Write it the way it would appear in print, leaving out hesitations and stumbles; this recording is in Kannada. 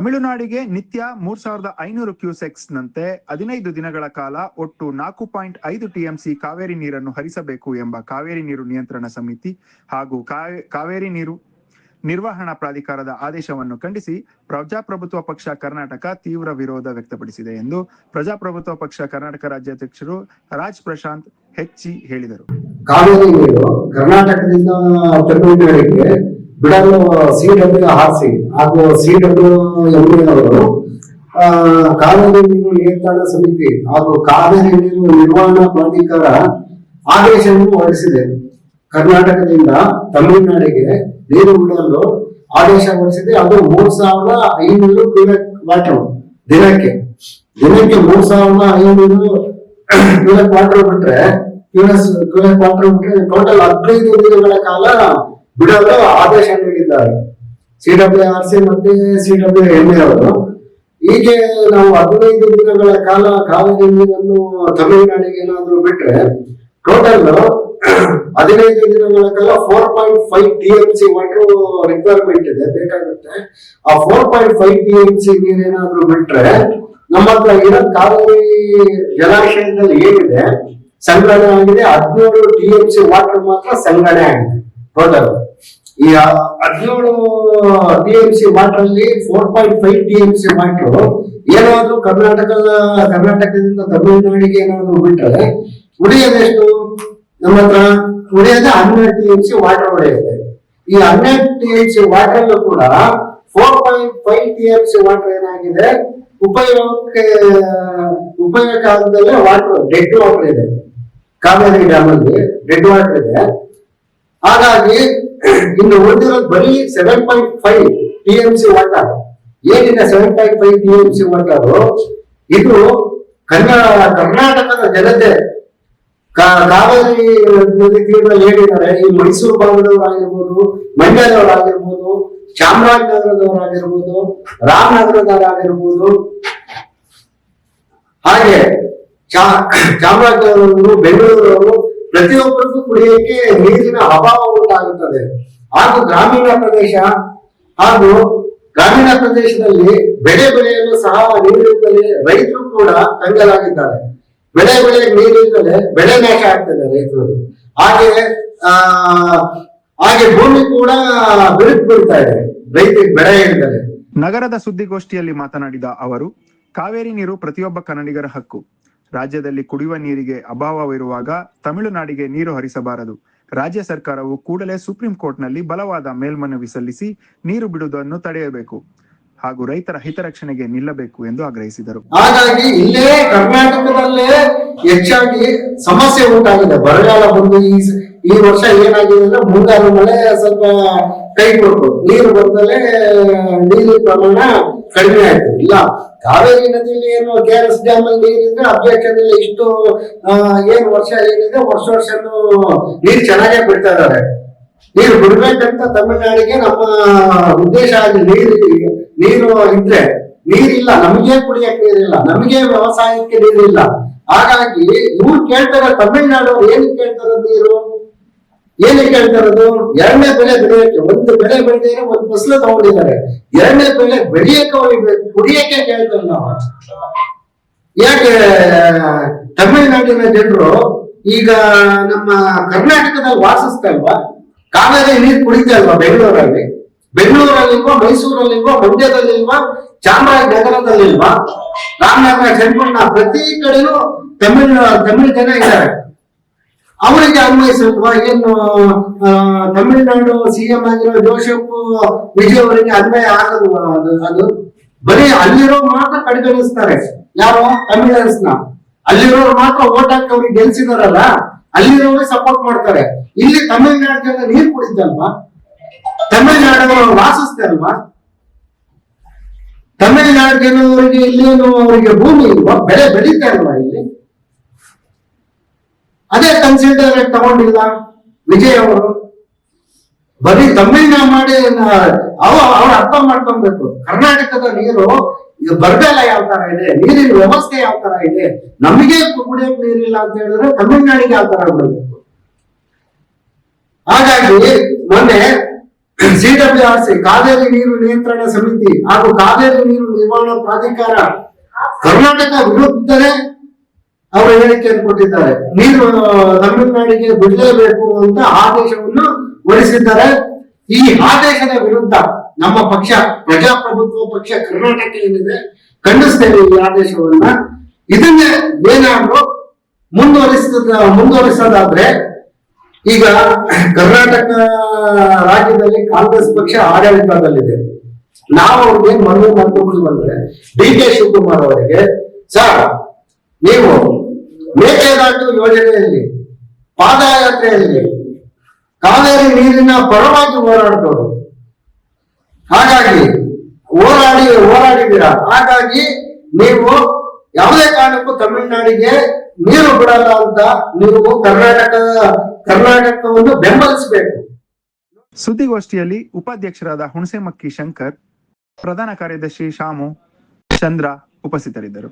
ತಮಿಳುನಾಡಿಗೆ ನಿತ್ಯ 3500 ಕ್ಯೂಸೆಕ್ಸ್ ನಂತೆ 15 ದಿನಗಳ ಕಾಲ ಒಟ್ಟು 4.5 ಟಿಎಂಸಿ ಕಾವೇರಿ ನೀರನ್ನು ಹರಿಸಬೇಕು ಎಂಬ ಕಾವೇರಿ ನೀರು ನಿಯಂತ್ರಣ ಸಮಿತಿ ಹಾಗೂ ಕಾವೇರಿ ನೀರು ನಿರ್ವಹಣಾ ಪ್ರಾಧಿಕಾರದ ಆದೇಶವನ್ನು ಖಂಡಿಸಿ ಪ್ರಜಾಪ್ರಭುತ್ವ ಪಕ್ಷ ಕರ್ನಾಟಕ ತೀವ್ರ ವಿರೋಧ ವ್ಯಕ್ತಪಡಿಸಿದೆ ಎಂದು ಪ್ರಜಾಪ್ರಭುತ್ವ ಪಕ್ಷ ಕರ್ನಾಟಕ ರಾಜ್ಯಾಧ್ಯಕ್ಷರು ರಾಜ್ ಪ್ರಶಾಂತ್ ಹೆಚ್ಚಿ ಹೇಳಿದರು. ಕಾವೇರಿ ನೀರು ಕರ್ನಾಟಕದಿಂದ ತಮಿಳುನಾಡಿಗೆ ಬಿಡಲು CWRC ಹಾಗೂ CWMA ಅವರು ಕಾವೇರಿ ನೀರು ನಿಯಂತ್ರಣ ಸಮಿತಿ ಹಾಗೂ ಕಾವೇರಿ ನೀರು ನಿರ್ವಹಣಾ ಪ್ರಾಧಿಕಾರ ಆದೇಶವನ್ನು ಹೊರಡಿಸಿದೆ. ಕರ್ನಾಟಕದಿಂದ ತಮಿಳುನಾಡಿಗೆ ನೀರು ಬಿಡಲು ಆದೇಶ ಹೊರಡಿಸಿದೆ. ಅದು 3500 ಕ್ಯೂಸೆಕ್ ವಾಟರ್ ದಿನಕ್ಕೆ 3500 ಕ್ಯೂಸೆಕ್ ವಾಟರ್ ಬಿಟ್ರೆ ಟೋಟಲ್ 15 ದಿನಗಳ ಕಾಲ ಬಿಡಲು ಆದೇಶ ನೀಡಿದ್ದಾರೆ CWRC ಮತ್ತೆ CWMA ಅವರು. ಹೀಗೆ ನಾವು 15 ದಿನಗಳ ಕಾಲ ಕಾವೇರಿ ನೀರನ್ನು ತಮಿಳುನಾಡಿಗೆ ಏನಾದ್ರು ಬಿಟ್ರೆ ಟೋಟಲ್ 15 ದಿನಗಳ ಕಾಲ 4.5 TMC ವಾಟರ್ ರಿಕ್ವೈರ್ಮೆಂಟ್ ಇದೆ, ಬೇಕಾಗುತ್ತೆ. ಆ 4.5 TMC ನೀರೇನಾದ್ರೂ ಬಿಟ್ರೆ ನಮ್ಮ ಹತ್ರ ಇರೋ ಕಾವೇರಿ ಜಲಾಶಯದಲ್ಲಿ ಏನಿದೆ ಸಂಗ್ರಹಣೆ ಆಗಿದೆ 17 TMC ವಾಟರ್ ಮಾತ್ರ ಸಂಗ್ರಹಣೆ ಆಗಿದೆ. ಟೋಟಲ್ ಈ 17 TMC ವಾಟರ್ ಅಲ್ಲಿ 4.5 TMC ವಾಟರ್ ಏನಾದ್ರು ಕರ್ನಾಟಕದಿಂದ ತಮಿಳುನಾಡಿಗೆ ಏನಾದ್ರು ಬಿಟ್ರೆ ಉಳಿಯೋದೆಷ್ಟು? ನಮ್ಮ ಹತ್ರ ಉಳಿಯೋದೇ 12 TMC ವಾಟರ್ ಉಳಿಯುತ್ತೆ. ಈ 12 TMC ವಾಟರ್ ಕೂಡ 4.5 TMC ವಾಟರ್ ಏನಾಗಿದೆ ಉಪಯೋಗದಲ್ಲೇ ವಾಟರ್ ಡೆಡ್ ವಾಟರ್ ಇದೆ. ಕಾವೇರಿ ಡ್ಯಾಮ್ ಅಲ್ಲಿ ಡೆಡ್ ವಾಟರ್ ಇದೆ. ಹಾಗಾಗಿ ಇನ್ನು ಉಳಿದಿರೋದು ಬರೀ 7.5 TMC ವಾಟರ್ ಏನಿದೆ. 7.5 TMC ವಾಟರ್ ಇದು ಕರ್ನಾಟಕದ ಜನತೆ ಕಾವೇರಿ ನದಿ ತೀರದಲ್ಲಿ ಏನಿದ್ದಾರೆ, ಈ ಮೈಸೂರು ಭಾಗದವರಾಗಿರ್ಬೋದು, ಮಂಡ್ಯದವರಾಗಿರ್ಬೋದು, ಚಾಮರಾಜನಗರದವರಾಗಿರ್ಬೋದು, ರಾಮನಗರದವರಾಗಿರ್ಬೋದು, ಹಾಗೆ ಚಾಮರಾಜನಗರದವರು, ಬೆಂಗಳೂರವರು ಪ್ರತಿಯೊಬ್ಬರಿಗೂ ಕುಡಿಯಕ್ಕೆ ನೀರಿನ ಅಭಾವ ಉಂಟಾಗುತ್ತದೆ. ಹಾಗೂ ಗ್ರಾಮೀಣ ಪ್ರದೇಶದಲ್ಲಿ ಬೆಳೆ ಬೆಳೆಯಲು ಸಹ ನೀರಿಲ್ಲದೆ ರೈತರು ಕೂಡ ಕಂಗಾಲಾಗಿದ್ದಾರೆ. ಬೆಳೆ ನೀರಿಲ್ಲದೆ ಬೆಳೆ ನಾಶ ಆಗ್ತದೆ ರೈತರು. ಹಾಗೆ ಭೂಮಿ ಕೂಡ ಬಿರುಕು ಬೀಳ್ತಾ ಇದೆ ರೈತರಿಗೆ ಬೆಳೆ ಇಲ್ಲದೆ. ನಗರದ ಸುದ್ದಿಗೋಷ್ಠಿಯಲ್ಲಿ ಮಾತನಾಡಿದ ಅವರು, ಕಾವೇರಿ ನೀರು ಪ್ರತಿಯೊಬ್ಬ ಕನ್ನಡಿಗರ ಹಕ್ಕು. ರಾಜ್ಯದಲ್ಲಿ ಕುಡಿಯುವ ನೀರಿಗೆ ಅಭಾವವಿರುವಾಗ ತಮಿಳುನಾಡಿಗೆ ನೀರು ಹರಿಸಬಾರದು. ರಾಜ್ಯ ಸರ್ಕಾರವು ಕೂಡಲೇ ಸುಪ್ರೀಂ ಕೋರ್ಟ್ನಲ್ಲಿ ಬಲವಾದ ಮೇಲ್ಮನವಿ ಸಲ್ಲಿಸಿ ನೀರು ಬಿಡುವುದನ್ನು ತಡೆಯಬೇಕು ಹಾಗೂ ರೈತರ ಹಿತರಕ್ಷಣೆಗೆ ನಿಲ್ಲಬೇಕು ಎಂದು ಆಗ್ರಹಿಸಿದರು. ಹಾಗಾಗಿ ಇಲ್ಲೇ ಕರ್ನಾಟಕದಲ್ಲೇ ಹೆಚ್ಚಾಗಿ ಸಮಸ್ಯೆ ಉಂಟಾಗಿದೆ. ಬರಗಾಲ ಬಂದು ಈ ವರ್ಷ ಏನಾಗಿದೆ ಅಂದ್ರೆ ಮುಂಗಾರು ಮಳೆ ಸ್ವಲ್ಪ ಕೈ ಕೊಟ್ಟು ನೀರು ಬಂದಲೇ ನೀರಿನ ಪ್ರಮಾಣ ಕಡಿಮೆ ಆಯ್ತು. ಇಲ್ಲ ಕಾವೇರಿ ನದಿಯಲ್ಲಿ ಏನು KRS ಡ್ಯಾಮ್ ಅಲ್ಲಿ ನೀರಿದ್ರೆ ಅಬ್ಜೆಕ್ಷನ್ ಇಲ್ಲ. ಇಷ್ಟು ಏನು ವರ್ಷ ಏನಿದೆ ವರ್ಷ ನೀರು ಚೆನ್ನಾಗೇ ಬಿಡ್ತಾ ಇದ್ದಾರೆ. ನೀರು ಬಿಡ್ಬೇಕಂತ ತಮಿಳುನಾಡಿಗೆ ನಮ್ಮ ಉದ್ದೇಶ ಆಗಿ ನೀರು ಇದ್ರೆ ನೀರಿಲ್ಲ, ನಮಗೆ ಕುಡಿಯಕ್ಕೆ ನೀರಿಲ್ಲ, ನಮಗೆ ವ್ಯವಸಾಯಕ್ಕೆ ನೀರಿಲ್ಲ. ಹಾಗಾಗಿ ಇವ್ರು ಕೇಳ್ತಾರೆ, ತಮಿಳುನಾಡು ಏನಕ್ಕೆ ಕೇಳ್ತಾರೆ ನೀರು? ಏನಕ್ಕೆ ಕೇಳ್ತಾರದು? ಎರಡನೇ ಬೆಳೆ ಬೆಳೆಯಕ್ಕೆ, ಒಂದು ಬೆಳೆ ಬೆಳೆದಿದ್ರೆ ಒಂದು ಫಸಲು ತಗೊಂಡಿದ್ದಾರೆ, ಎರಡನೇ ಬೆಳೆ ಬೆಳೆಯಕ್ಕೆ ಹೊಡಿಬೇಕು, ಕುಡಿಯಕ್ಕೆ ಕೇಳ್ತಾರೆ ನಾವು. ಯಾಕೆ ತಮಿಳುನಾಡಿನ ಜನರು ಈಗ ನಮ್ಮ ಕರ್ನಾಟಕದಲ್ಲಿ ವಾಸಿಸ್ತಾ ಇಲ್ವಾ? ಕಾವೇರಿ ನೀರು ಕುಡಿತಾ ಇಲ್ವಾ? ಬೆಂಗಳೂರಲ್ಲಿಲ್ವಾ, ಮೈಸೂರಲ್ಲಿಲ್ವಾ, ಮಂಡ್ಯದಲ್ಲಿಲ್ವಾ, ಚಾಮರಾಜನಗರದಲ್ಲಿಲ್ವಾ, ರಾಮನಗರ, ಚನ್ನಪಟ್ಟಣ, ಪ್ರತಿ ಕಡೆನೂ ತಮಿಳು ಜನ ಇದ್ದಾರೆ. ಅವರಿಗೆ ಅನ್ವಯಿಸಲ್ವಾ? ಏನು ತಮಿಳುನಾಡು CM ಆಗಿರೋ ಜೋಸೆಫ್ ವಿಜಯ್ ಅವರಿಗೆ ಅನ್ವಯ ಆಗಲ್ವಾ? ಅದು ಬರೀ ಅಲ್ಲಿರೋ ಮಾತ್ರ ಕಡೆಗಣಿಸ್ತಾರೆ. ಯಾರೋ ತಮಿಳನ್ಸ್ನ ಅಲ್ಲಿರೋರು ಮಾತ್ರ ಓಟ್ ಹಾಕಿ ಅವ್ರಿಗೆ ಗೆಲ್ಸಿದಾರಲ್ಲ, ಅಲ್ಲಿರೋರಿಗೆ ಸಪೋರ್ಟ್ ಮಾಡ್ತಾರೆ. ಇಲ್ಲಿ ತಮಿಳುನಾಡು ಜನ ನೀರು ಕುಡಿತಲ್ವಾ? ತಮಿಳುನಾಡವರು ವಾಸಿಸ್ತಾ ಅಲ್ವಾ? ತಮಿಳುನಾಡು ಜನವರಿಗೆ ಇಲ್ಲೇನು ಅವರಿಗೆ ಭೂಮಿ ಇಲ್ವಾ? ಬೆಳೆ ಬೆಳೀತಾ ಇಲ್ವಾ ಇಲ್ಲಿ? ಅದೇ ಕನ್ಸಿಡರ್ ತಗೊಂಡಿಲ್ಲ ವಿಜಯ್ ಅವರು. ಬರೀ ತಮಿಳ್ನಾಡು ಮಾಡಿ ಅವ್ರು ಅರ್ಥ ಮಾಡ್ಕೊಬೇಕು. ಕರ್ನಾಟಕದ ನೀರು ಬರಗಾಲ ಯಾವ ತರ ಇದೆ, ನೀರಿನ ವ್ಯವಸ್ಥೆ ಯಾವ ತರ ಇದೆ, ನಮಗೆ ಕುಡಿಯೋಕೆ ನೀರಿಲ್ಲ ಅಂತ ಹೇಳಿದ್ರೆ ತಮಿಳ್ನಾಡಿಗೆ ಯಾವ ತರ ಬಿಡಬೇಕು. ಹಾಗಾಗಿ ಮೊನ್ನೆ ಸಿಡಬ್ಲ್ಯೂಆರ್ಸಿ ಕಾವೇರಿ ನೀರು ನಿಯಂತ್ರಣ ಸಮಿತಿ ಹಾಗೂ ಕಾವೇರಿ ನೀರು ನಿರ್ವಹಣಾ ಪ್ರಾಧಿಕಾರ ಕರ್ನಾಟಕ ವಿರುದ್ಧನೇ ಅವರು ಹೇಳಿಕೆಯನ್ನು ಕೊಟ್ಟಿದ್ದಾರೆ. ನೀರು ತಮಿಳುನಾಡಿಗೆ ಬಿಡಲೇಬೇಕು ಅಂತ ಆದೇಶವನ್ನು ಹೊರಡಿಸಿದ್ದಾರೆ. ಈ ಆದೇಶದ ವಿರುದ್ಧ ನಮ್ಮ ಪಕ್ಷ ಪ್ರಜಾಪ್ರಭುತ್ವ ಪಕ್ಷ ಕರ್ನಾಟಕ ಏನಿದೆ ಖಂಡಿಸ್ತೇವೆ ಈ ಆದೇಶವನ್ನ. ಇದನ್ನೇ ಏನಾದ್ರು ಮುಂದುವರಿಸೋದಾದ್ರೆ ಈಗ ಕರ್ನಾಟಕ ರಾಜ್ಯದಲ್ಲಿ ಕಾಂಗ್ರೆಸ್ ಪಕ್ಷ ಆಡಳಿತದಲ್ಲಿದೆ. ನಾವು ಅವ್ರಿಗೆ ಮನವಿ ಮಾಡ್ಕೊಂಡು ಬಂದ್ರೆ ಡಿ.ಕೆ. ಶಿವಕುಮಾರ್ ಅವರಿಗೆ, ಸರ್ ನೀವು ಮೇಕೆದಾಟು ಯೋಜನೆಯಲ್ಲಿ ಪಾದಯಾತ್ರೆಯಲ್ಲಿ ಕಾವೇರಿ ನೀರಿನ ಪರವಾಗಿ ಹೋರಾಡ್ತವ್ರು, ಹಾಗಾಗಿ ಹೋರಾಡಿದ್ದೀರಾ, ಹಾಗಾಗಿ ನೀವು ಯಾವುದೇ ಕಾರಣಕ್ಕೂ ತಮಿಳುನಾಡಿಗೆ ನೀರು ಬಿಡಲ್ಲ ಅಂತ ನೀವು ಕರ್ನಾಟಕವನ್ನು ಬೆಂಬಲಿಸಬೇಕು. ಸುದ್ದಿಗೋಷ್ಠಿಯಲ್ಲಿ ಉಪಾಧ್ಯಕ್ಷರಾದ ಹುಣಸೆಮಕ್ಕಿ ಶಂಕರ್, ಪ್ರಧಾನ ಕಾರ್ಯದರ್ಶಿ ಶಾಮು, ಚಂದ್ರ ಉಪಸ್ಥಿತರಿದ್ದರು.